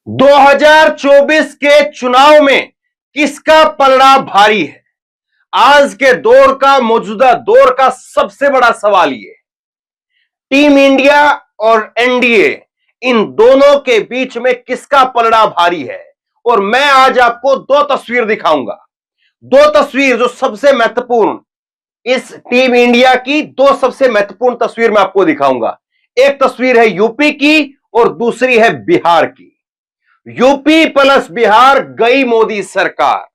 2024 के चुनाव में किसका पलड़ा भारी है? आज के दौर का, मौजूदा दौर का सबसे बड़ा सवाल ये। टीम इंडिया और एनडीए, इन दोनों के बीच में किसका पलड़ा भारी है? और मैं आज आपको दो तस्वीर दिखाऊंगा। दो तस्वीर जो सबसे महत्वपूर्ण, इस टीम इंडिया की दो सबसे महत्वपूर्ण तस्वीर मैं आपको दिखाऊंगा। एक तस्वीर है यूपी की और दूसरी है बिहार की। यूपी प्लस बिहार गई मोदी सरकार,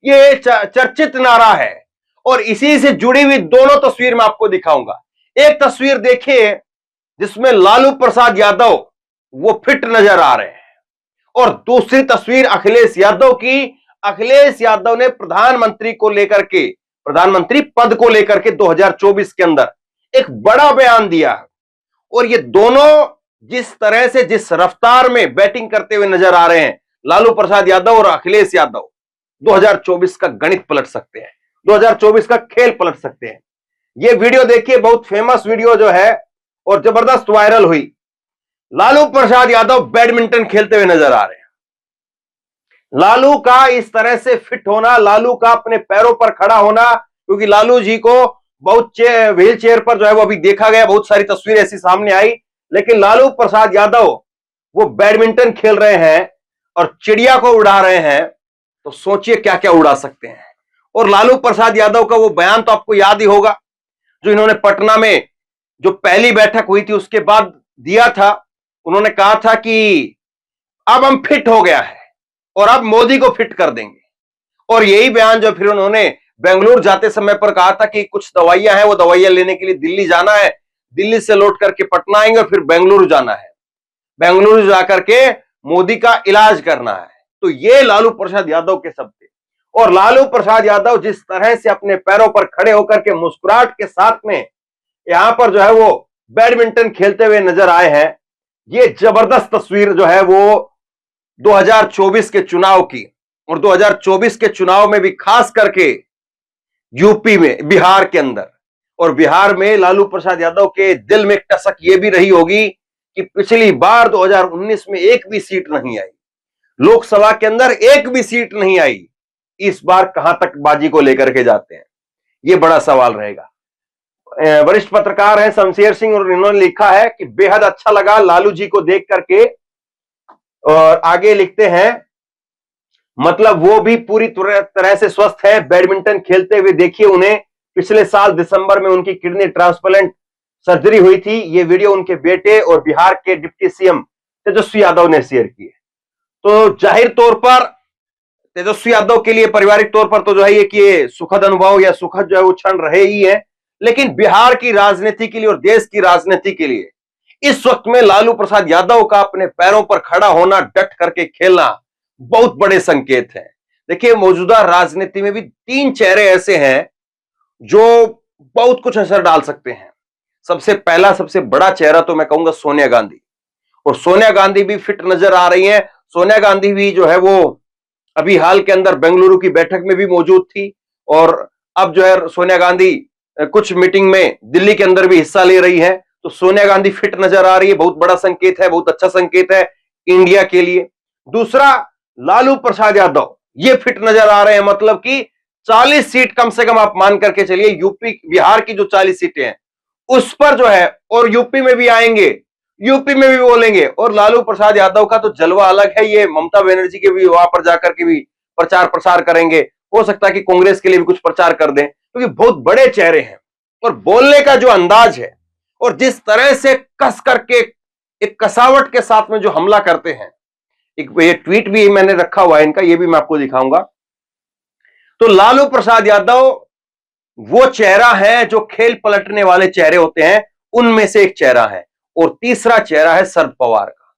यह चर्चित नारा है और इसी से जुड़ी हुई दोनों तस्वीर मैं आपको दिखाऊंगा। एक तस्वीर देखिए जिसमें लालू प्रसाद यादव वो फिट नजर आ रहे हैं और दूसरी तस्वीर अखिलेश यादव की। अखिलेश यादव ने प्रधानमंत्री पद को लेकर के 2024 के अंदर एक बड़ा बयान दिया है और ये दोनों जिस तरह से, जिस रफ्तार में बैटिंग करते हुए नजर आ रहे हैं, लालू प्रसाद यादव और अखिलेश यादव 2024 का गणित पलट सकते हैं, 2024 का खेल पलट सकते हैं। ये वीडियो देखिए, बहुत फेमस वीडियो जो है और जबरदस्त वायरल हुई। लालू प्रसाद यादव बैडमिंटन खेलते हुए नजर आ रहे हैं। लालू का इस तरह से फिट होना, लालू का अपने पैरों पर खड़ा होना, क्योंकि लालू जी को बहुत व्हील चेयर पर जो है वो अभी देखा गया, बहुत सारी तस्वीरें ऐसी सामने आई, लेकिन लालू प्रसाद यादव वो बैडमिंटन खेल रहे हैं और चिड़िया को उड़ा रहे हैं, तो सोचिए क्या क्या उड़ा सकते हैं। और लालू प्रसाद यादव का वो बयान तो आपको याद ही होगा, जो इन्होंने पटना में जो पहली बैठक हुई थी उसके बाद दिया था। उन्होंने कहा था कि अब हम फिट हो गया है और अब मोदी को फिट कर देंगे। और यही बयान जो फिर उन्होंने बेंगलुरु जाते समय पर कहा था कि कुछ दवाइयां हैं, वो दवाइयां लेने के लिए दिल्ली जाना है, दिल्ली से लौट करके पटना आएंगे और फिर बेंगलुरु जाना है, बेंगलुरु जाकर के मोदी का इलाज करना है। तो ये लालू प्रसाद यादव के शब्द थे। और लालू प्रसाद यादव जिस तरह से अपने पैरों पर खड़े होकर के मुस्कुराहट के साथ में यहां पर जो है वो बैडमिंटन खेलते हुए नजर आए हैं, ये जबरदस्त तस्वीर जो है वो 2024 के चुनाव की। और 2024 के चुनाव में भी खास करके यूपी में, बिहार के अंदर, और बिहार में लालू प्रसाद यादव के दिल में टसक ये भी रही होगी कि पिछली बार 2019 में एक भी सीट नहीं आई, लोकसभा के अंदर एक भी सीट नहीं आई। इस बार कहां तक बाजी को लेकर के जाते हैं, ये बड़ा सवाल रहेगा। वरिष्ठ पत्रकार हैं शमशेर सिंह और इन्होंने लिखा है कि बेहद अच्छा लगा लालू जी को देख करके, और आगे लिखते हैं मतलब वो भी पूरी तरह से स्वस्थ है, बैडमिंटन खेलते हुए देखिए उन्हें। पिछले साल दिसंबर में उनकी किडनी ट्रांसप्लांट सर्जरी हुई थी। ये वीडियो उनके बेटे और बिहार के डिप्टी सीएम तेजस्वी यादव ने शेयर की है। तो जाहिर तौर पर तेजस्वी यादव के लिए पारिवारिक तौर पर तो जो है ये कि ये सुखद अनुभव या सुखद जो है वो क्षण रहे ही है, लेकिन बिहार की राजनीति के लिए और देश की राजनीति के लिए इस वक्त में लालू प्रसाद यादव का अपने पैरों पर खड़ा होना, डट करके खेलना बहुत बड़े संकेत है। देखिए, मौजूदा राजनीति में भी तीन चेहरे ऐसे हैं जो बहुत कुछ असर डाल सकते हैं। सबसे पहला, सबसे बड़ा चेहरा तो मैं कहूंगा सोनिया गांधी, और सोनिया गांधी भी फिट नजर आ रही हैं। सोनिया गांधी भी जो है वो अभी हाल के अंदर बेंगलुरु की बैठक में भी मौजूद थी और अब जो है सोनिया गांधी कुछ मीटिंग में दिल्ली के अंदर भी हिस्सा ले रही है। तो सोनिया गांधी फिट नजर आ रही है, बहुत बड़ा संकेत है, बहुत अच्छा संकेत है इंडिया के लिए। दूसरा, लालू प्रसाद यादव ये फिट नजर आ रहे हैं, मतलब कि 40 सीट कम से कम आप मान करके चलिए, यूपी बिहार की जो 40 सीटें हैं उस पर जो है, और यूपी में भी आएंगे, यूपी में भी बोलेंगे। और लालू प्रसाद यादव का तो जलवा अलग है, ये ममता बनर्जी के भी वहां पर जाकर के भी प्रचार प्रसार करेंगे। हो सकता है कि कांग्रेस के लिए भी कुछ प्रचार कर दें, क्योंकि बहुत बड़े चेहरे हैं। और बोलने का जो अंदाज है और जिस तरह से कस करके एक कसावट के साथ में जो हमला करते हैं, एक ये ट्वीट भी मैंने रखा हुआ है इनका, ये भी मैं आपको दिखाऊंगा। तो लालू प्रसाद यादव वो चेहरा है जो खेल पलटने वाले चेहरे होते हैं, उनमें से एक चेहरा है। और तीसरा चेहरा है शरद पवार का।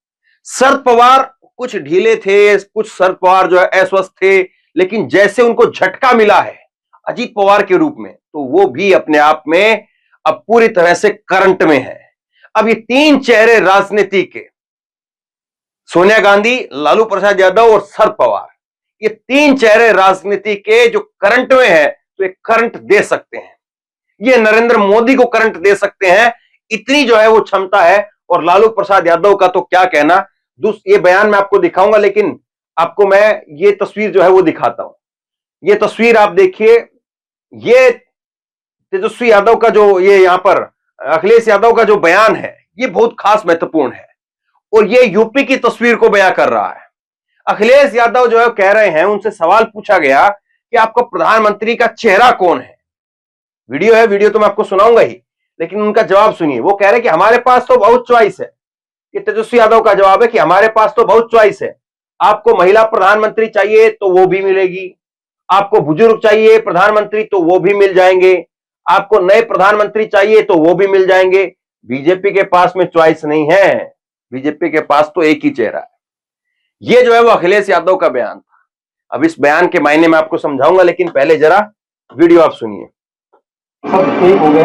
शरद पवार कुछ ढीले थे, कुछ शरद पवार जो है अस्वस्थ थे, लेकिन जैसे उनको झटका मिला है अजीत पवार के रूप में, तो वो भी अपने आप में अब पूरी तरह से करंट में है। अब ये तीन चेहरे राजनीति के, सोनिया गांधी, लालू प्रसाद यादव और शरद पवार, ये तीन चेहरे राजनीति के जो करंट में है, तो एक करंट दे सकते हैं, ये नरेंद्र मोदी को करंट दे सकते हैं। इतनी जो है वो क्षमता है। और लालू प्रसाद यादव का तो क्या कहना, ये बयान मैं आपको दिखाऊंगा, लेकिन आपको मैं ये तस्वीर जो है वो दिखाता हूं। ये तस्वीर आप देखिए, ये तेजस्वी यादव का जो ये यहां पर अखिलेश यादव का जो बयान है ये बहुत खास महत्वपूर्ण है और ये यूपी की तस्वीर को बयां कर रहा है। अखिलेश यादव जो है कह रहे हैं, उनसे सवाल पूछा गया कि आपका प्रधानमंत्री का चेहरा कौन है। वीडियो है, वीडियो तो मैं आपको सुनाऊंगा ही, लेकिन उनका जवाब सुनिए। वो कह रहे हैं कि हमारे पास तो बहुत चॉइस है। ये तेजस्वी यादव का जवाब है कि हमारे पास तो बहुत चॉइस है। आपको महिला प्रधानमंत्री चाहिए तो वो भी मिलेगी, आपको बुजुर्ग चाहिए प्रधानमंत्री तो वो भी मिल जाएंगे, आपको नए प्रधानमंत्री चाहिए तो वो भी मिल जाएंगे। बीजेपी के पास में चॉइस नहीं है, बीजेपी के पास तो एक ही चेहरा है। ये जो है वो अखिलेश यादव का बयान था। अब इस बयान के मायने में आपको समझाऊंगा, लेकिन पहले जरा वीडियो आप सुनिए। सब एक हो गए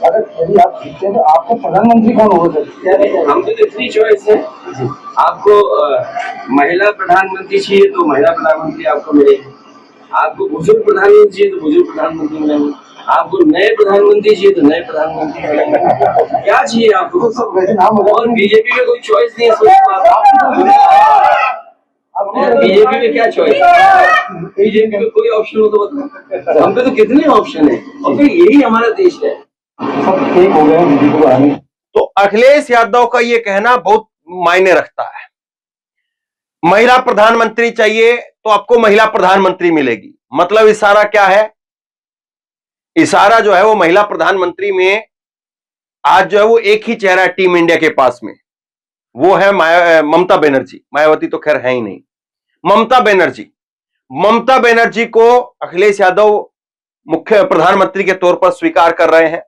अगर यदि आप जीतते हैं तो आपको प्रधानमंत्री कौन हो सकते हैं? हम तो इतनी चॉइस है, आपको महिला प्रधानमंत्री चाहिए तो महिला प्रधानमंत्री आपको मिलेगी, आपको बुजुर्ग प्रधानमंत्री चाहिए तो बुजुर्ग प्रधानमंत्री मिलेंगे, आपको नए प्रधानमंत्री चाहिए तो नए प्रधानमंत्री मिलेंगे। क्या चाहिए आपको? तो सब वैसे नाम और बीजेपी में कोई चॉइस नहीं है। बीजेपी में क्या चॉइस? बीजेपी में कोई ऑप्शन हो तो बताओ। हम पे तो कितने ऑप्शन है और फिर यही हमारा देश है। सब एक हो गए बीजेपी को आने। तो अखिलेश यादव का ये कहना बहुत मायने रखता है। महिला प्रधानमंत्री चाहिए तो आपको महिला प्रधानमंत्री मिलेगी, मतलब इशारा क्या है? इशारा जो है वो महिला प्रधानमंत्री में आज जो है वो एक ही चेहरा है टीम इंडिया के पास में, वो है ममता बनर्जी। मायावती तो खैर है ही नहीं, ममता बनर्जी। ममता बनर्जी को अखिलेश यादव मुख्य प्रधानमंत्री के तौर पर स्वीकार कर रहे हैं।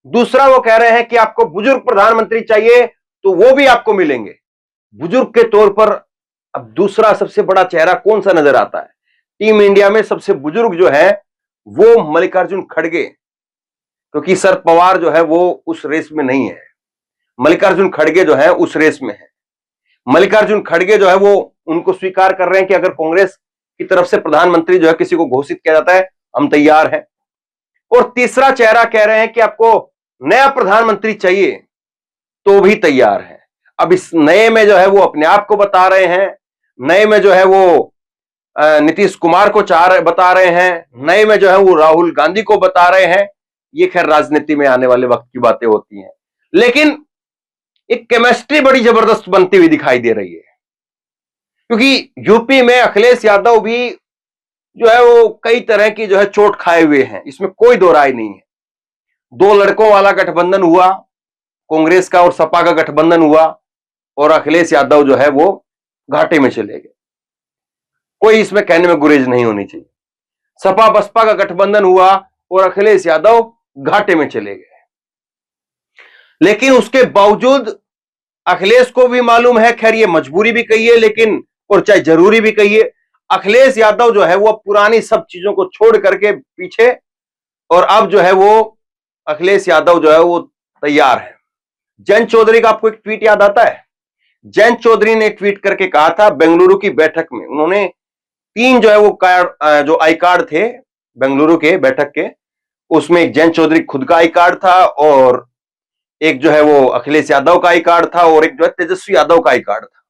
दूसरा, वो कह रहे हैं कि आपको बुजुर्ग प्रधानमंत्री चाहिए तो वो भी आपको मिलेंगे। बुजुर्ग के तौर पर अब दूसरा सबसे बड़ा चेहरा कौन सा नजर आता है? टीम इंडिया में सबसे बुजुर्ग जो है वो मल्लिकार्जुन खड़गे, क्योंकि शरद पवार जो है वो उस रेस में नहीं है, मल्लिकार्जुन खड़गे जो है उस रेस में है। मल्लिकार्जुन खड़गे जो है वो उनको स्वीकार कर रहे हैं कि अगर कांग्रेस की तरफ से प्रधानमंत्री जो है किसी को घोषित किया जाता है, हम तैयार हैं। और तीसरा चेहरा कह रहे हैं कि आपको नया प्रधानमंत्री चाहिए तो भी तैयार है। अब इस नए में जो है वो अपने आप को बता रहे हैं, नए में जो है वो नीतीश कुमार को बता रहे हैं, नए में जो है वो राहुल गांधी को बता रहे हैं। ये खैर राजनीति में आने वाले वक्त की बातें होती हैं, लेकिन एक केमिस्ट्री बड़ी जबरदस्त बनती हुई दिखाई दे रही है, क्योंकि यूपी में अखिलेश यादव भी जो है वो कई तरह की जो है चोट खाए हुए हैं, इसमें कोई दो राय नहीं है। दो लड़कों वाला गठबंधन हुआ, कांग्रेस का और सपा का गठबंधन हुआ, और अखिलेश यादव जो है वो घाटे में चले गए। कोई इसमें कहने में गुरेज नहीं होनी चाहिए। सपा बसपा का गठबंधन हुआ और अखिलेश यादव घाटे में चले गए, लेकिन उसके बावजूद अखिलेश को भी मालूम है, खैर ये मजबूरी भी कहिए लेकिन, और चाहे जरूरी भी कहिए, अखिलेश यादव जो है वो पुरानी सब चीजों को छोड़ करके पीछे, और अब जो है वो अखिलेश यादव जो है वो तैयार है। जयंत चौधरी का आपको एक ट्वीट याद आता है? जयंत चौधरी ने ट्वीट करके कहा था बेंगलुरु की बैठक में, उन्होंने 3 जो है वो कार्ड, जो आई कार्ड थे बेंगलुरु के बैठक के, उसमें एक जयंत चौधरी खुद का आई कार्ड था, और एक जो है वो अखिलेश यादव का आई कार्ड था, और एक जो है तेजस्वी यादव का आई कार्ड था।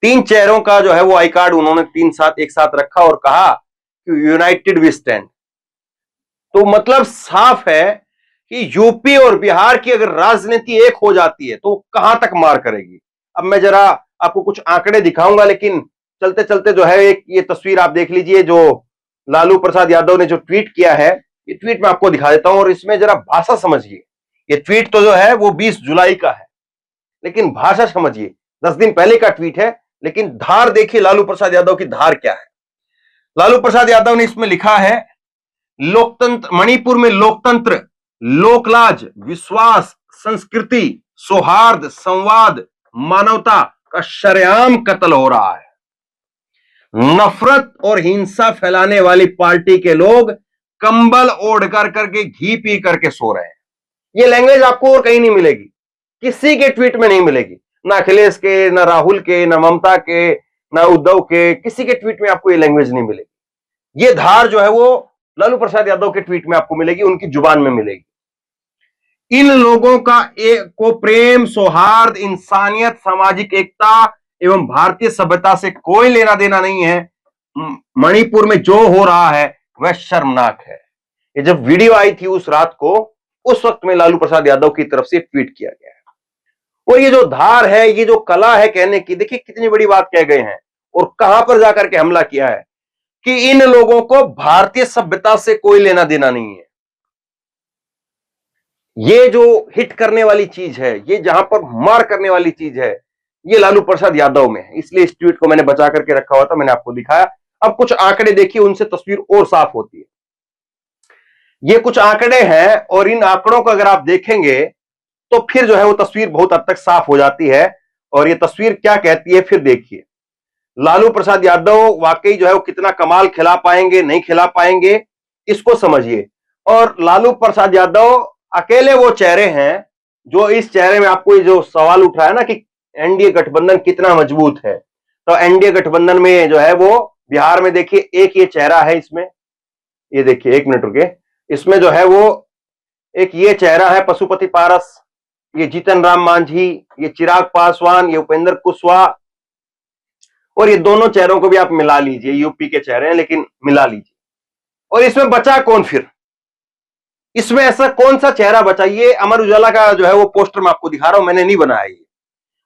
3 चेहरों का जो है वो आई कार्ड उन्होंने 3 साथ एक साथ रखा और कहा कि यूनाइटेड वी स्टैंड। तो मतलब साफ है कि यूपी और बिहार की अगर राजनीति एक हो जाती है तो कहां तक मार करेगी। अब मैं जरा आपको कुछ आंकड़े दिखाऊंगा, लेकिन चलते चलते जो है एक ये तस्वीर आप देख लीजिए, जो लालू प्रसाद यादव ने जो ट्वीट किया है, ये ट्वीट मैं आपको दिखा देता हूं और इसमें जरा भाषा समझिए। ये ट्वीट तो जो है वो 20 जुलाई का है, लेकिन भाषा समझिए, 10 दिन पहले का ट्वीट है, लेकिन धार देखिए लालू प्रसाद यादव की धार क्या है। लालू प्रसाद यादव ने इसमें लिखा है, लोकतंत्र, मणिपुर में लोकतंत्र, लोकलाज, विश्वास, संस्कृति, सौहार्द, संवाद, मानवता का शरेआम कत्ल हो रहा है। नफरत और हिंसा फैलाने वाली पार्टी के लोग कंबल ओढ़ कर करके घी पी करके सो रहे हैं। ये लैंग्वेज आपको और कहीं नहीं मिलेगी, किसी के ट्वीट में नहीं मिलेगी, ना अखिलेश के, ना राहुल के, ना ममता के, ना उद्धव के, किसी के ट्वीट में आपको ये लैंग्वेज नहीं मिलेगी। ये धार जो है वो लालू प्रसाद यादव के ट्वीट में आपको मिलेगी, उनकी जुबान में मिलेगी। इन लोगों का को प्रेम, सौहार्द, इंसानियत, सामाजिक एकता एवं भारतीय सभ्यता से कोई लेना देना नहीं है। मणिपुर में जो हो रहा है वह शर्मनाक है। ये जब वीडियो आई थी उस रात को, उस वक्त में लालू प्रसाद यादव की तरफ से ट्वीट किया गया है। और ये जो धार है, ये जो कला है कहने की, देखिए कितनी बड़ी बात कह गए हैं और कहां पर जाकर के हमला किया है कि इन लोगों को भारतीय सभ्यता से कोई लेना देना नहीं है। ये जो हिट करने वाली चीज है, ये जहां पर मार करने वाली चीज है, ये लालू प्रसाद यादव में है। इसलिए इस ट्वीट को मैंने बचा करके रखा हुआ था, मैंने आपको दिखाया। अब कुछ आंकड़े देखिए, उनसे तस्वीर और साफ होती है। ये कुछ आंकड़े हैं और इन आंकड़ों को अगर आप देखेंगे तो फिर जो है वो तस्वीर बहुत हद तक साफ हो जाती है। और ये तस्वीर क्या कहती है फिर देखिए। लालू प्रसाद यादव वाकई जो है वो कितना कमाल खिला पाएंगे, नहीं खिला पाएंगे, इसको समझिए। और लालू प्रसाद यादव अकेले वो चेहरे हैं जो इस चेहरे में आपको ये जो सवाल उठ रहा है ना कि एनडीए गठबंधन कितना मजबूत है, तो एनडीए गठबंधन में जो है वो बिहार में देखिए एक ये चेहरा है। इसमें ये देखिए, एक मिनट रुके, इसमें जो है वो एक ये चेहरा है पशुपति पारस, ये जीतन राम मांझी, ये चिराग पासवान, ये उपेंद्र कुशवाहा। और ये दोनों चेहरों को भी आप मिला लीजिए, यूपी के चेहरे हैं लेकिन मिला लीजिए। और इसमें बचा कौन फिर? इसमें ऐसा कौन सा चेहरा बचा? ये अमर उजाला का जो है वो पोस्टर मैं आपको दिखा रहा हूं, मैंने नहीं बनाया ये।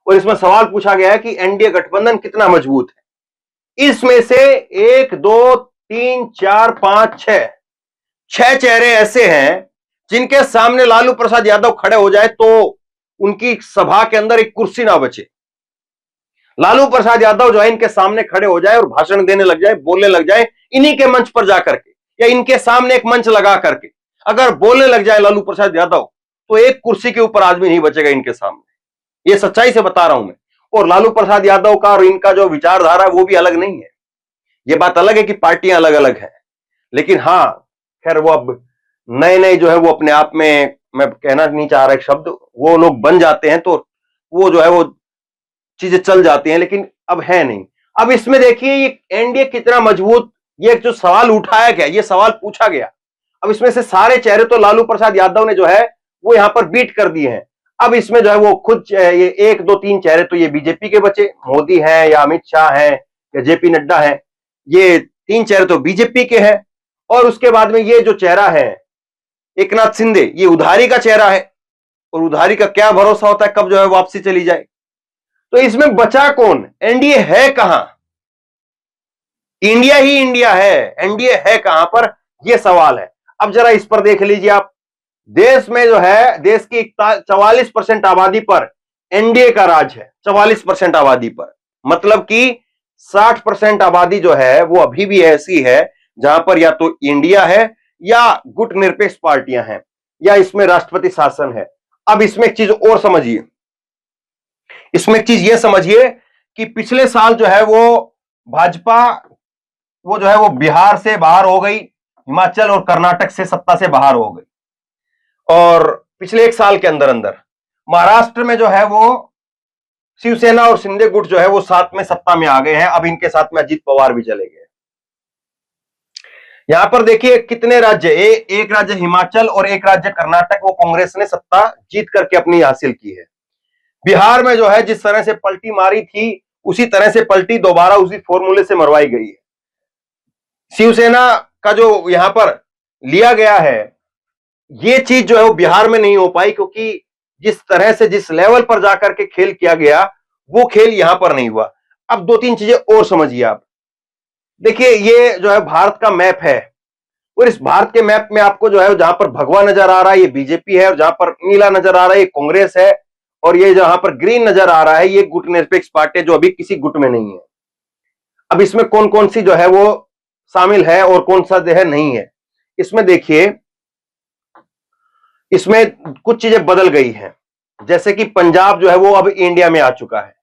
और इसमें सवाल पूछा गया है कि एनडीए गठबंधन कितना मजबूत है। इसमें से 1 2 3 4 5 6 चेहरे ऐसे हैं जिनके सामने लालू प्रसाद यादव खड़े हो जाए तो उनकी सभा के अंदर एक कुर्सी ना बचे। लालू प्रसाद यादव जो है इनके सामने खड़े हो जाए और भाषण देने लग जाए, बोलने लग जाए, इन्हीं के मंच पर जाकर के या इनके सामने एक मंच लगा करके अगर बोलने लग जाए लालू प्रसाद यादव, तो एक कुर्सी के ऊपर आदमी नहीं बचेगा इनके सामने। ये सच्चाई से बता रहा हूं मैं। और लालू प्रसाद यादव का और इनका जो विचारधारा है वो भी अलग नहीं है। ये बात अलग है कि पार्टियां अलग अलग हैं, लेकिन हां खैर वो अब नए नए जो है वो अपने आप में, मैं कहना नहीं चाह रहा एक शब्द, वो लोग बन जाते हैं तो वो जो है वो चीजें चल जाती हैं, लेकिन अब है नहीं। अब इसमें देखिए ये एनडीए कितना मजबूत, ये जो सवाल उठाया गया, ये सवाल पूछा गया। अब इसमें से सारे चेहरे तो लालू प्रसाद यादव ने जो है वो यहां पर बीट कर दिए हैं। अब इसमें जो है वो खुद ये 1 2 3 चेहरे तो ये बीजेपी के बचे, मोदी हैं या अमित शाह हैं या जेपी नड्डा हैं, ये 3 चेहरे तो बीजेपी के हैं। और उसके बाद में ये जो चेहरा है एकनाथ शिंदे, ये उधारी का चेहरा है। और उधारी का क्या भरोसा होता है कब जो है वापसी चली जाए। तो इसमें बचा कौन? एनडीए है कहां? इंडिया ही इंडिया है, एनडीए है कहां पर, यह सवाल है। अब जरा इस पर देख लीजिए आप। देश में जो है, देश की 44% आबादी पर एनडीए का राज है। 44% आबादी पर, मतलब कि 60% आबादी जो है वो अभी भी ऐसी है जहां पर या तो इंडिया है या गुटनिरपेक्ष पार्टियां हैं या इसमें राष्ट्रपति शासन है। अब इसमें एक चीज और समझिए, इसमें एक चीज यह समझिए कि पिछले साल जो है वो भाजपा वो जो है वो बिहार से बाहर हो गई, हिमाचल और कर्नाटक से सत्ता से बाहर हो गई। और पिछले 1 साल के अंदर अंदर महाराष्ट्र में जो है वो शिवसेना और शिंदे गुट जो है वो साथ में सत्ता में आ गए हैं। अब इनके साथ में अजीत पवार भी चले गए। यहां पर देखिए कितने राज्य, एक राज्य हिमाचल और एक राज्य कर्नाटक, वो कांग्रेस ने सत्ता जीत करके अपनी हासिल की है। बिहार में जो है जिस तरह से पलटी मारी थी उसी तरह से पलटी दोबारा उसी फॉर्मूले से मरवाई गई है। शिवसेना का जो यहां पर लिया गया है, ये चीज जो है वो बिहार में नहीं हो पाई, क्योंकि जिस तरह से जिस लेवल पर जाकर के खेल किया गया वो खेल यहां पर नहीं हुआ। अब 2-3 चीजें और समझिए आप। देखिए ये जो है भारत का मैप है और इस भारत के मैप में आपको जो है जहां पर भगवा नजर आ रहा है ये बीजेपी है, और जहां पर नीला नजर आ रहा है ये कांग्रेस है, और ये जहां पर ग्रीन नजर आ रहा है ये गुटनिरपेक्ष पार्टी जो अभी किसी गुट में नहीं है। अब इसमें कौन कौन सी जो है वो शामिल है और कौन सा जो है नहीं है, इसमें देखिए इसमें कुछ चीजें बदल गई हैं। जैसे कि पंजाब जो है वो अब इंडिया में आ चुका है।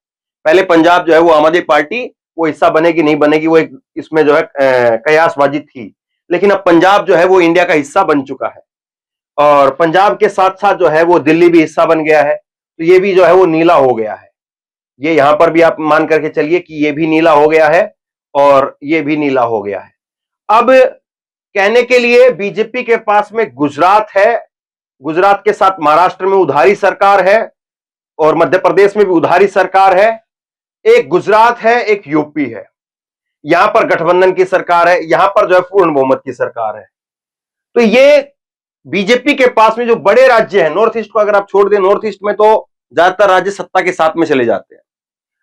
पहले पंजाब जो है वो आम आदमी पार्टी वो हिस्सा बनेगी नहीं बनेगी वो एक इसमें जो है कयासबाजी थी, लेकिन अब पंजाब जो है वो इंडिया का हिस्सा बन चुका है। और पंजाब के साथ साथ जो है वो दिल्ली भी हिस्सा बन गया है, तो ये भी जो है वो नीला हो गया है। ये यहां पर भी आप मान करके चलिए कि ये भी नीला हो गया है और ये भी नीला हो गया है। अब कहने के लिए बीजेपी के पास में गुजरात है, गुजरात के साथ महाराष्ट्र में उधारी सरकार है और मध्य प्रदेश में भी उधारी सरकार है। एक गुजरात है, एक यूपी है, यहां पर गठबंधन की सरकार है, यहां पर जो है पूर्ण बहुमत की सरकार है। तो ये बीजेपी के पास में जो बड़े राज्य हैं, नॉर्थ ईस्ट को अगर आप छोड़ दें, नॉर्थ ईस्ट में तो ज्यादातर राज्य सत्ता के साथ में चले जाते हैं।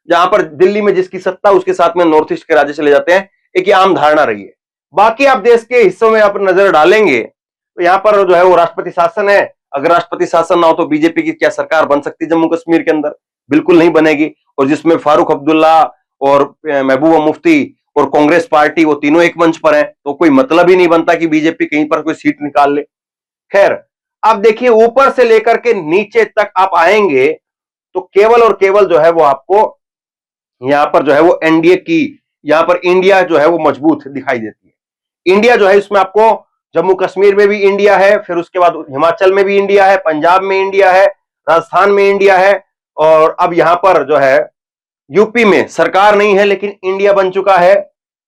जहां पर दिल्ली में जिसकी सत्ता उसके साथ में नॉर्थ ईस्ट के राज्य चले जाते हैं, एक ये आम धारणा रही है। बाकी आप देश के हिस्सों में आप नजर डालेंगे तो यहां पर जो है वो राष्ट्रपति शासन है। अगर राष्ट्रपति शासन ना हो तो बीजेपी की क्या सरकार बन सकती है जम्मू कश्मीर के अंदर? बिल्कुल नहीं बनेगी। और जिसमें फारूक अब्दुल्ला और महबूबा मुफ्ती और कांग्रेस पार्टी, वो तीनों एक मंच पर हैं, तो कोई मतलब ही नहीं बनता कि बीजेपी कहीं पर कोई सीट निकाल ले। खैर, आप देखिए ऊपर से लेकर के नीचे तक आप आएंगे तो केवल और केवल जो है वो आपको यहां पर जो है वो एनडीए की, यहां पर इंडिया जो है वो मजबूत दिखाई देती है। इंडिया जो है इसमें आपको जम्मू कश्मीर में भी इंडिया है, फिर उसके बाद हिमाचल में भी इंडिया है, पंजाब में इंडिया है, राजस्थान में इंडिया है, और अब यहां पर जो है यूपी में सरकार नहीं है लेकिन इंडिया बन चुका है,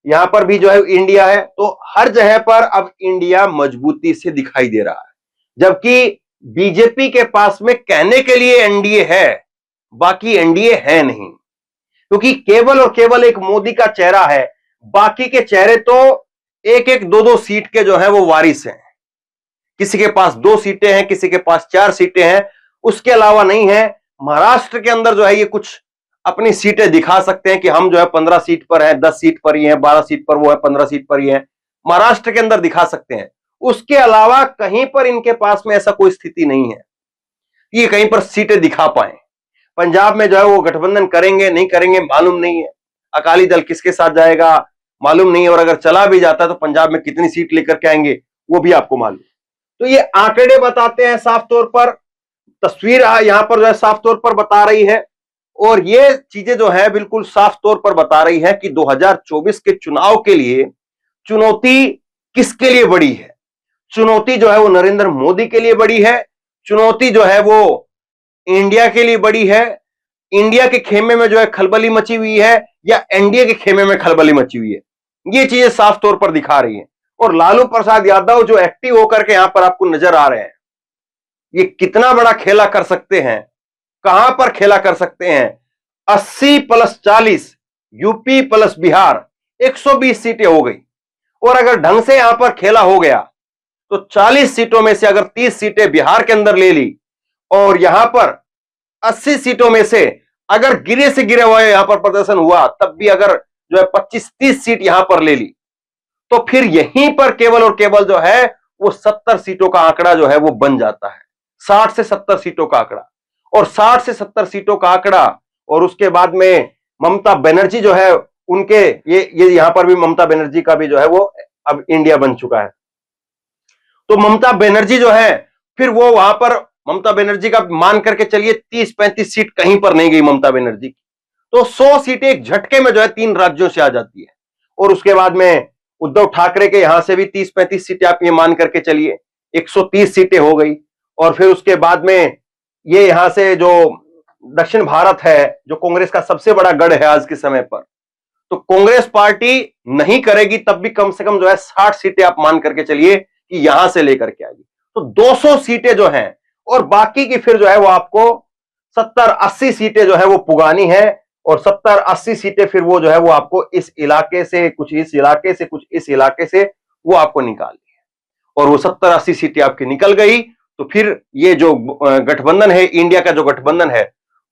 यहां पर भी जो है इंडिया है। तो हर जगह पर अब इंडिया मजबूती से दिखाई दे रहा है, जबकि बीजेपी के पास में कहने के लिए एनडीए है, बाकी एनडीए है नहीं, क्योंकि केवल और केवल एक मोदी का चेहरा है, बाकी के चेहरे तो एक एक दो दो सीट के जो है वो वारिस हैं। किसी के पास 2 सीटें हैं, किसी के पास 4 सीटें हैं, उसके अलावा नहीं है। महाराष्ट्र के अंदर जो है ये कुछ अपनी सीटें दिखा सकते हैं कि हम जो है 15 सीट पर हैं, 10 सीट पर ही हैं, 12 सीट पर वो है, 15 सीट पर ही है, महाराष्ट्र के अंदर दिखा सकते हैं। उसके अलावा कहीं पर इनके पास में ऐसा कोई स्थिति नहीं है ये कहीं पर सीटें दिखा पाए। पंजाब में जो है वो गठबंधन करेंगे नहीं करेंगे मालूम नहीं है, अकाली दल किसके साथ जाएगा मालूम नहीं है, और अगर चला भी जाता है तो पंजाब में कितनी सीट लेकर के आएंगे वो भी आपको मालूम। तो ये आंकड़े बताते हैं साफ तौर पर, तस्वीर यहां पर जो है साफ तौर पर बता रही है, और ये चीजें जो है बिल्कुल साफ तौर पर बता रही है कि 2024 के चुनाव के लिए चुनौती किसके लिए बड़ी है। चुनौती जो है वो नरेंद्र मोदी के लिए बड़ी है, चुनौती जो है वो इंडिया के लिए बड़ी है। इंडिया के खेमे में जो है खलबली मची हुई है या एनडीए के खेमे में खलबली मची हुई है, ये चीजें साफ तौर पर दिखा रही हैं। और लालू प्रसाद यादव जो एक्टिव होकर के यहां पर आपको नजर आ रहे हैं, ये कितना बड़ा खेला कर सकते हैं, कहां पर खेला कर सकते हैं। 80 + 40 यूपी प्लस बिहार 120 सीटें हो गई, और अगर ढंग से यहां पर खेला हो गया तो 40 सीटों में से अगर 30 सीटें बिहार के अंदर ले ली, और यहां पर 80 सीटों में से अगर गिरे से गिरे हुए यहां पर प्रदर्शन हुआ, तब भी अगर जो है 25-30 सीट यहां पर ले ली, तो फिर यहीं पर केवल और केवल जो है वो 70 सीटों का आंकड़ा जो है वो बन जाता है। 60 से 70 सीटों का आंकड़ा, और 60 से 70 सीटों का आंकड़ा, और उसके बाद में ममता बनर्जी जो है उनके ये यहां पर भी ममता बनर्जी का भी जो है वो अब इंडिया बन चुका है। तो ममता बनर्जी जो है फिर वो वहां पर ममता बनर्जी का मान करके चलिए 30-35 सीट कहीं पर नहीं गई ममता बनर्जी की, तो 100 सीटें एक झटके में जो है 3 राज्यों से आ जाती है। और उसके बाद में उद्धव ठाकरे के यहां से भी 30-35 सीटें आप ये मान करके चलिए 130 सीटें हो गई। और फिर उसके बाद में ये यहां से जो दक्षिण भारत है, जो कांग्रेस का सबसे बड़ा गढ़ है आज के समय पर, तो कांग्रेस पार्टी नहीं करेगी तब भी कम से कम जो है 60 सीटें आप मान करके चलिए कि यहां से लेकर के आएगी, तो 200 सीटें जो हैं, और बाकी की फिर जो है वो आपको 70-80 सीटें जो है वो पुगानी है, और 70-80 सीटें फिर वो जो है वो आपको इस इलाके से कुछ इस इलाके से कुछ इस इलाके से वो आपको निकालनी है। और वो 70-80 सीटें आपकी निकल गई तो फिर ये जो गठबंधन है, इंडिया का जो गठबंधन है,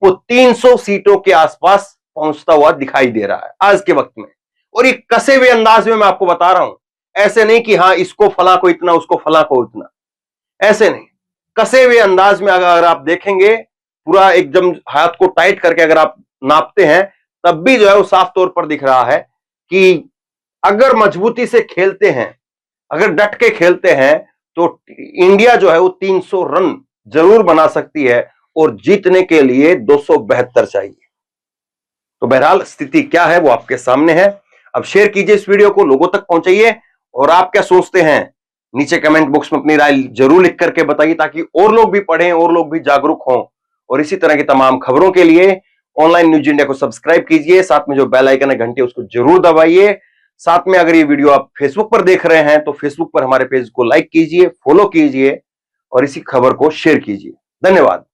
वो 300 सीटों के आसपास पहुंचता हुआ दिखाई दे रहा है आज के वक्त में। और ये कसे हुए अंदाज में मैं आपको बता रहा हूं, ऐसे नहीं कि हाँ इसको फला को इतना उसको फला को उतना, ऐसे नहीं, कसे हुए अंदाज में अगर आप देखेंगे पूरा एकदम हाथ को टाइट करके अगर आप नापते हैं, तब भी जो है वो साफ तौर पर दिख रहा है कि अगर मजबूती से खेलते हैं, अगर डट के खेलते हैं, तो इंडिया जो है वो 300 रन जरूर बना सकती है, और जीतने के लिए 272 चाहिए। तो बहरहाल स्थिति क्या है वो आपके सामने है। अब शेयर कीजिए इस वीडियो को, लोगों तक पहुंचाइए, और आप क्या सोचते हैं नीचे कमेंट बॉक्स में अपनी राय जरूर लिख करके बताइए, ताकि और लोग भी पढ़ें, और लोग भी जागरूक हों। और इसी तरह की तमाम खबरों के लिए ऑनलाइन न्यूज इंडिया को सब्सक्राइब कीजिए, साथ में जो बेल आइकन है घंटी उसको जरूर दबाइए। साथ में अगर ये वीडियो आप फेसबुक पर देख रहे हैं तो फेसबुक पर हमारे पेज को लाइक कीजिए, फॉलो कीजिए, और इसी खबर को शेयर कीजिए। धन्यवाद।